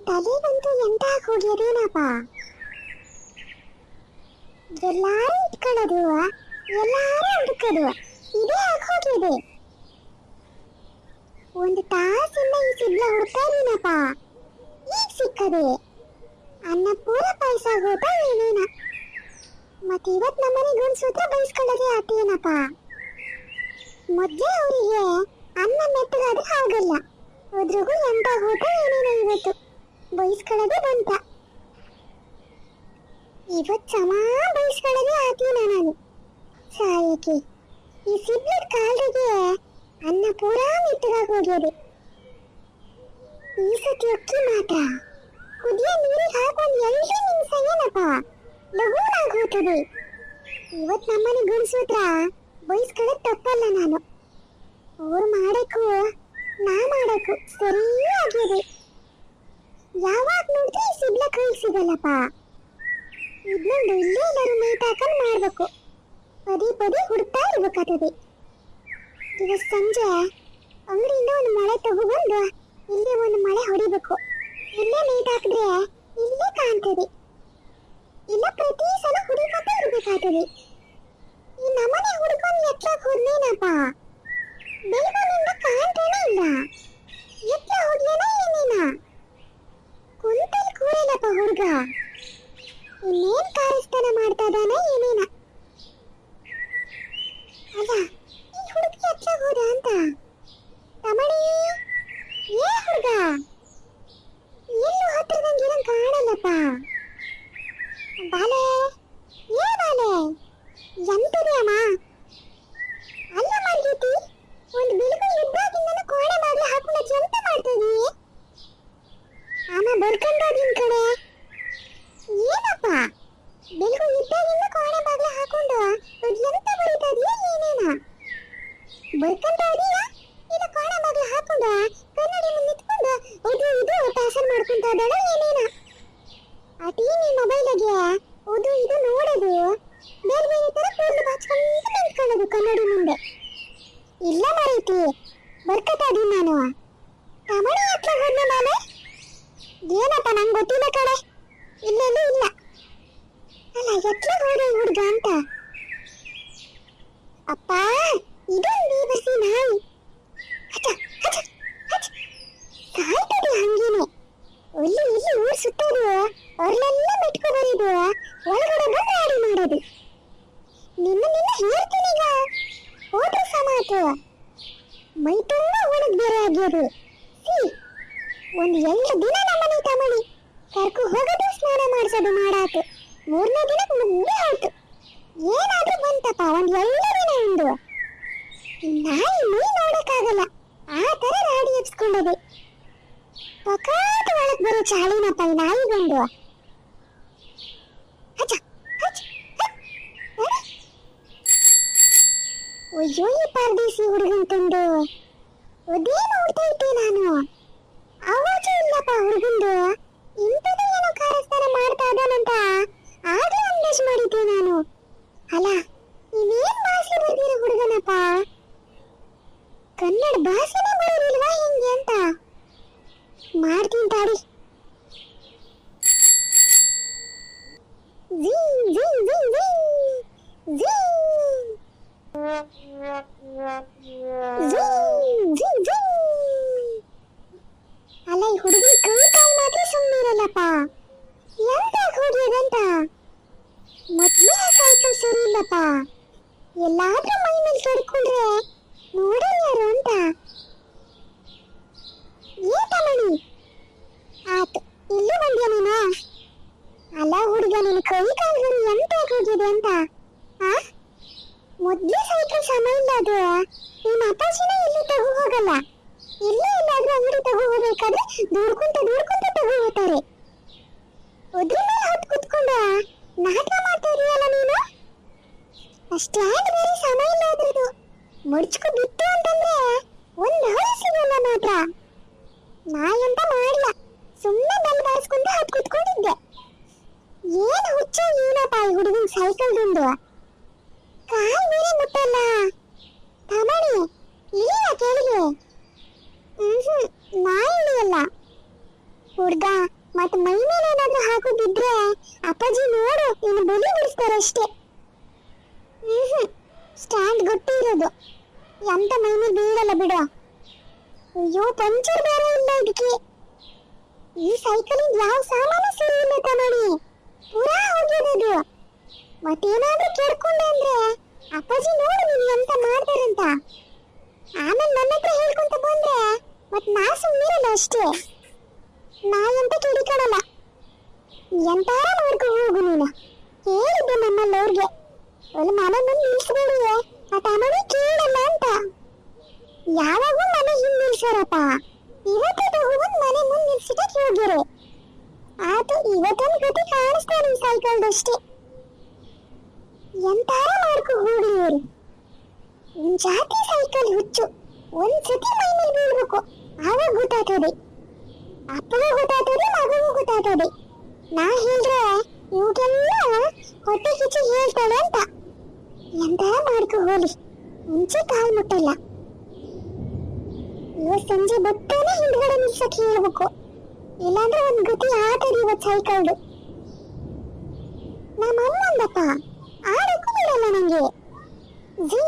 ತಲೆಗಂತೂ ಎಂತ ಹೋಗ್ಯದೇನಪ್ಪ. ಎಲ್ಲಾರು ಇಟ್ಕೊಳ್ಳೋದು, ಎಲ್ಲಾರು ಹುಡುಕೋದು, ಇದೇ ಆಗೋಗಿದೆ. ಒಂದು ತಾಸಿಂದ ಈ ಸಿಡ್ಲ ಹುಡ್ತಾ ಇದೀನಪ್ಪ, ಈಗ ಸಿಕ್ಕದೆ. ಅನ್ನ ಪೂರ ಪಾಯಸ ಹೋತ ಏನೇನ. ಮತ್ತೆ ಇವತ್ ನಮ್ಮನೆ ಗುಣಸೂತ್ರ ಬಯಸ್ಕೊಳ್ಳೋದೇ ಆತೇನಪ್ಪ. ಮೊದ್ಲೇ ಅವರಿಗೆ ಅನ್ನ ಮೆತ್ತಗಾದ್ರೆ ಆಗಲ್ಲ, ಅದ್ರಿಗೂ ಎಂತ ಹೋತ ಏನೇನ ಇವತ್ತು ಬಯಸ್ಕೊಳ್ಳೋದೇ ಬಂತ. ಇವತ್ ಸಮ ಬಯಸ್ಕೊಳ್ಳೋದೇ ಆತೀನ ನಾನು. ಸಾಯಕ್ಕೆ ಈ ಸಿಡ್ಲದ ಕಾಲಿಗೆ ಅನ್ನ ಪೂರಾ ಮೆತ್ತಗಾಗಿ ಹೋಗ್ಯದೆ. ಈ ಸತಿ ಅಕ್ಕಿ ಮಾತ್ರ ಕುದಿಯ ನೀರಿಗೆ ಹಾಕೊಂಡ್ 2 ನಿಮಿಷ ಏನಪ್ಪ ಲಘೂನಾಗಿ ಹೋಗ್ತದೆ. ಇವತ್ ನಮ್ಮನೆ ಗುಣಸೂತ್ರ ಬಯಸ್ಕೊಳ್ಳೋದು ತಪ್ಪಲ್ಲ ನಾನು. ಅವ್ರು ಮಾಡಕ್ಕೂ ನಾ ಮಾಡಕ್ಕೂ ಸರಿಯಾಗಿದೆ. ಯಾವಾಗ ನೋಡಿದ್ರೆ ಈ ಸಿಡ್ಲ ಕೈ ಸಿಗಲ್ಲಪ್ಪ. ಇದನ್ನೊಂದು ಇಲ್ಲೇ ಎಲ್ಲರೂ ಮೇಟ್ ಹಾಕೊಂಡು ಮಾಡ್ಬೇಕು. ಪದೇ ಪದೇ ಹುಡುಕ್ತಾ ಇರ್ಬೇಕಾಗ್ತದೆ. ಇವತ್ತು ಸಂಜೆ ಅಂಗಡಿಯಿಂದ ಒಂದು ಮಳೆ ತಗೊಬಂದು ಇಲ್ಲೇ ಒಂದು ಮಳೆ ಹೊಡಿಬೇಕು. ಇಲ್ಲೇ ಮೇಟ್ ಹಾಕಿದ್ರೆ ಇಲ್ಲೇ ಕಾಣ್ತದೆ. ಇಲ್ಲ ಪ್ರತಿ ಸಲ ಹುಡುಕತ್ತ ಇರ್ಬೇಕಾಗ್ತದೆ. ಈ ನಮ್ಮನೆ ಹುಡುಕೊಂಡು ಎತ್ತಕ್ಕೆ ಹೋದ್ನೇನಪ್ಪ, ಬೆಳಗಿನಿಂದ ಕಾಣ್ತಾನೆ ಇಲ್ಲ. ಎತ್ತ ಹೋಗ್ಲೇನ ಏನೇನ ಕುಂತಲ್ಲಿ ಕೂರಲ್ಲಪ್ಪ ಹುಡುಗ. ಇನ್ನೇನ್ ಕಾರ್ಯಸ್ಥಾನ ಮಾಡ್ತಾ ಇದ್ದಾನ ಏನೇನ. ಅಲ್ಲ ಈ ಹುಡುಗಿ ಎತ್ತ ಹೋದ ಅಂತ ತಮಣಿ ಏ ಹುಡುಗ ಎಲ್ಲೂ ಹತ್ತಿರದಂಗೆ ಕಾಣಲ್ಲಪ್ಪ. ಬಾಲೆ ಏ ಬಾಲೆ ಎಂತದೆ ಅಮ್ಮ. ಅಲ್ಲ ಮಾರ್ಗೀತಿ, ಒಂದು ಬೆಳಕು ಇದ್ದಾಗಿಂದ ಕೋಣೆ ಬಾಗ್ಲು ಹಾಕೊಂಡು ಎಂತ ಮಾಡ್ತಾ ಇದೀನಿ. ಅಮ್ಮ ಬರ್ಕೊಂಡೋದಿನ ಕಡೆ ಏನಪ್ಪ ಬೆಳಕು ಇದ್ದಾಗಿಂದ ಕೋಣೆ ಬಾಗ್ಲು ಹಾಕೊಂಡು ಎಂತ ಬರೀತಾ ಇದೀಯ ಏನೇನ. ಬರ್ಕೊಂಡೋದಿನ ಇಲ್ಲ ಕೋಣೆ ಬಾಗ್ಲು ಹಾಕೊಂಡು ಕನ್ನಡಿ ಮುಂದೆ ನಿಂತ್ಕೊಂಡು ಇದು ಇದು ಪ್ಯಾಸನ್ ಮಾಡ್ಕೊಂತ ಇದ್ದಾಳ ಏನೇನ. ಆ ಟಿವಿ ಮೊಬೈಲಿಗೆ ಅದು ಇದು ನೋಡೋದು, ಬೇರೆ ಬೇರೆ ತರ ಕೂದಲು ಬಾಚ್ಕೊಂಡು ನಿಂತ್ಕೊಳ್ಳೋದು ಕನ್ನಡಿ ಮುಂದೆ. ಇಲ್ಲ ಮರೈತಿ ಬರ್ಕತಾ ಇದೀನಿ ನಾನು. ತಮಣಿ ಹತ್ರ ಹೋದ್ನ ನಾನು. ಏನಪ್ಪ ನಂಗೆ ಗೊತ್ತಿಲ್ಲ ಕಡೆ, ಇಲ್ಲೆಲ್ಲೂ ಇಲ್ಲ. ಅಲ್ಲ ಎತ್ಲ ಹೋದ ಹುಡುಗ ಅಂತ. ಅಪ್ಪ ಇದೊಂದು ಬಸಿ ನಾಯಿ ಸಾಯ್ತದೆ ಹಂಗೇನೆ. ಅಲ್ಲಿ ಇಲ್ಲಿ ಊರ್ ಸುತ್ತೋದು, ಅವ್ರನ್ನೆಲ್ಲ ಮೆಟ್ಕೊ ಬರೋದು, ಒಳಗಡೆ ಬಂದು ಆಡಿ ಮಾಡೋದು. ನಿನ್ನ ಹೇಳ್ತೀನಿ ಈಗ ಹೋದ್ರ ಸಮಾತು. ಮೈ ತುಂಬ ಒಣಗ್ ಬೇರೆ ಆಗ್ಯೋದು. ಒಂದು 2 ದಿನ ನಮ್ಮನೆ ತಮಣಿ ಕರ್ಕು ಹೋಗೋದು ಸ್ನಾನ ಮಾಡಿಸೋದು ಮಾಡಾತು. 3ನೇ ದಿನಕ್ಕೆ ಮುಗ್ದೇ ಆಯ್ತು. ಏನಾದ್ರೂ ಬಂತಪ್ಪ ಒಂದು 2 ದಿನ ಒಂದು ನಾಯಿ ಮೈ ನೋಡಕ್ಕಾಗಲ್ಲ, ಆ ತರ ರಾಡಿ ಎಬ್ಸ್ಕೊಂಡದೆ. ಪಕಾಟ ಒಳಗ್ ಬರೋ ಚಾಳಿನಪ್ಪ ಈ ನಾಯಿಗೊಂಡು. ಅಯ್ಯೋ ಈ ಪರದೇಸಿ ಹುಡುಗನ್ ತಂದು ಅದೇ ನೋಡ್ತಾ ಇದ್ದೆ ನಾನು. ಆವಾಜು ಇಲ್ಲಪ್ಪ ಹುಡುಗಂದು. ಇಂಥದ್ದು ಏನೋ ಕಾರ್ಯಸ್ಥಾನ ಮಾಡ್ತಾ ಇದ್ದಾನಂತ ಆಗ್ಲೇ ಅಂದಾಜ್ ಮಾಡಿದ್ದೆ ನಾನು. ಅಲ್ಲ ಇವೇನ್ ಭಾಷೆ ಬರ್ದಿರೋ ಹುಡುಗನಪ್ಪ, ಕನ್ನಡ ಭಾಷೆನೇ ಬರೋದಿಲ್ವಾ ಹೆಂಗೆ ಅಂತ ಮಾಡ್ತೀನಿ ತಾಡಿ. ಅಲ್ಲ ಈ ಹುಡುಗನ ಕೈ ಕಾಲ್ ಮಾತ್ರ ಸುಮ್ಮನೆ ಇರಲ್ಲಪ್ಪ. ಎಂತ ಹೋಗ್ಯದಂತ. ಮೊದ್ಲೇ ಸೈಕಲ್ ಸರಿ ಇಲ್ಲಪ್ಪ. ಎಲ್ಲಾದ್ರೂ ಮೈ ಮೇಲೆ ತೊಡ್ಕೊಂಡ್ರೆ ನೋಡೋರು ಯಾರು ಅಂತ. ಏತಮಣಿ ಆತು ಇಲ್ಲೂ ಬಂದ್ಯಾ ನೀನು. ಅಲ್ಲ ಹುಡುಗ ನಿನ್ನ ಕೈ ಕಾಲ್ಗಳು ಎಂತ ಹೋಗಿದೆ ಅಂತ. ಮೊದ್ಲೇ ಸೈಕಲ್ ಸಮ ಇಲ್ಲ ಅದು. ನಿಮ್ಮ ಅಪ್ಪಾಜಿನ ಇಲ್ಲಿ ತಗೋ ಹೋಗಲ್ಲ. ಇಲ್ಲೇ ಎಲ್ಲಾದ್ರೂ ಅಂಗಡಿ ತಗೋ ಹೋಗ್ಬೇಕಾದ್ರೆ ದೂಡ್ಕೊಂತ ತಗೋ ಹೋಗ್ತಾರೆ. ಅದ್ರ ಮೇಲೆ ಹೊತ್ತು ಕುತ್ಕೊಂಡು ನಾಟಕ ಮಾಡ್ತಾ ಇದೀಯಲ್ಲ ನೀನು. ಅಷ್ಟ್ಯಾದ್ ಬೇರೆ ಸಮ ಇಲ್ಲ ಅದ್ರದ್ದು. ಮುಡ್ಚ್ಕೊ ಬಿತ್ತು ಅಂತಂದ್ರೆ ಒಂದು ಹಳಿ ಸಿಗಲ್ಲ ಮಾತ್ರ. ನಾ ಎಂತ ಮಾಡಿಲ್ಲ, ಸುಮ್ಮನೆ ಬೆಲ್ ಬಾರಿಸ್ಕೊಂಡು ಹತ್ತು ಕುತ್ಕೊಂಡಿದ್ದೆ. ಏನು ಹುಚ್ಚ ಏನಪ್ಪ ಈ ಹುಡುಗನ ಸೈಕಲ್ದಿಂದ. ಕಾಲ್ ಬೇರೆ ಮುಟ್ಟಲ್ಲ. ಹುಡ್ಗ ಮತ್ ಮೈ ಮೇಲೆ ಏನಾದ್ರೂ ಹಾಕೋದಿದ್ರೆ ಅಪ್ಪಾಜಿ ನೋಡು ಇನ್ನು ಬಲಿ ಬಿಡಿಸ್ತಾರೆ ಅಷ್ಟೇ. ಸ್ಟ್ಯಾಂಡ್ ಗೊತ್ತೇ ಇರೋದು, ಎಂತ ಮೈ ಮೇಲೆ ಬೀಳಲ್ಲ ಬಿಡು. ಅಯ್ಯೋ ಪಂಚರ್ ಬೇರೆ ಇಲ್ಲ ಇದಕ್ಕೆ. ಈ ಸೈಕಲಿಂದ ಯಾವ ಸಾಮಾನು ಸರಿ ಇಲ್ಲ ತಗೊಳ್ಳಿ, ಪೂರಾ ಹೋಗಿರೋದು. ಮತ್ತೇನಾದ್ರೂ ಕೆಡ್ಕೊಂಡೆ ಅಂದ್ರೆ ಅಪ್ಪಾಜಿ ನೋಡು ನೀನು ಎಂತ ಮಾಡ್ತಾರಂತ. ಆಮೇಲೆ ನನ್ನ ಹತ್ರ ಹೇಳ್ಕೊಂತ ಬಂದ್ರೆ ಮತ್ ನಾ ಸುಮ್ಮನಿರಲ್ಲ ಅಷ್ಟೇ. ನಾ ಎಂತ ಕಿಡಿಕಾಣಲ್ಲ, ಎಂತಾರ ಮಾಡ್ಕೊ ಹೋಗು ನೀನು. ಹೇಳಿದ್ದೆ ನಮ್ಮಲ್ಲಿ ಅವ್ರಿಗೆ, ಅಲ್ಲಿ ಮನೆ ಮುಂದೆ ನಿಲ್ಸ್ಬೇಡಿ ಆ ತಮ್ಮನೇ ಕೇಳಲ್ಲ ಅಂತ. ಯಾವಾಗೂ ಮನೆ ಹಿಂದೆ ನಿಲ್ಸೋರಪ್ಪ, ಇವತ್ತೇ ತಗೊಂಡ್ ಮನೆ ಮುಂದೆ ನಿಲ್ಸಿಟಕ್ಕೆ ಹೋಗ್ಯಾರೆ. ಆತು ಇವತ್ತೊಂದು ಗತಿ ಕಾಣಿಸ್ತಾರೆ ಈ ಸೈಕಲ್ದಷ್ಟೇ. ಎಂತಾರ ಮಾಡ್ಕೊ ಹೋಗ್ಲಿ ಇವರು. ನಿನ್ ಜಾತಿ ಸೈಕಲ್ ಹುಚ್ಚು. ಒಂದ್ಸತಿ ಮೈ ಮೇಲೆ ಬೀಳ್ಬೇಕು, ಆವಾಗ ಗೊತ್ತಾಗ್ತದೆ. ಅಪ್ಪಗೂ ಗೊತ್ತಾಗ್ತದೆ, ಮಗುಗೂ ಗೊತ್ತಾಗ್ತದೆ. ನಾ ಹೇಳಿದ್ರೆ ಇವಕ್ಕೆಲ್ಲ ಹೊಟ್ಟೆ ಕಿಚ್ಚಿ ಹೇಳ್ತಾಳೆ ಅಂತ. ಎಂತಾರ ಮಾಡ್ಕೊ ಹೋಗ್ಲಿ, ಮುಂಚೆ ಕಾಲ್ ಮುಟ್ಟಲ್ಲ. ಇವತ್ತು ಸಂಜೆ ಬತ್ತಾನೆ ಹಿಂದ್ಗಡೆ ನಿಲ್ಸಕ್ ಹೇಳ್ಬೇಕು, ಇಲ್ಲಾಂದ್ರೆ ಒಂದ್ ಗತಿ ಆತದ ಇವತ್ತು ಸೈಕಲ್ದು. ನಮ್ಮ ಅಮ್ಮಂದಪ್ಪ ಆಡಕ್ಕೂ ಬಿಡಲ್ಲ ನಂಗೆ. ಝೀ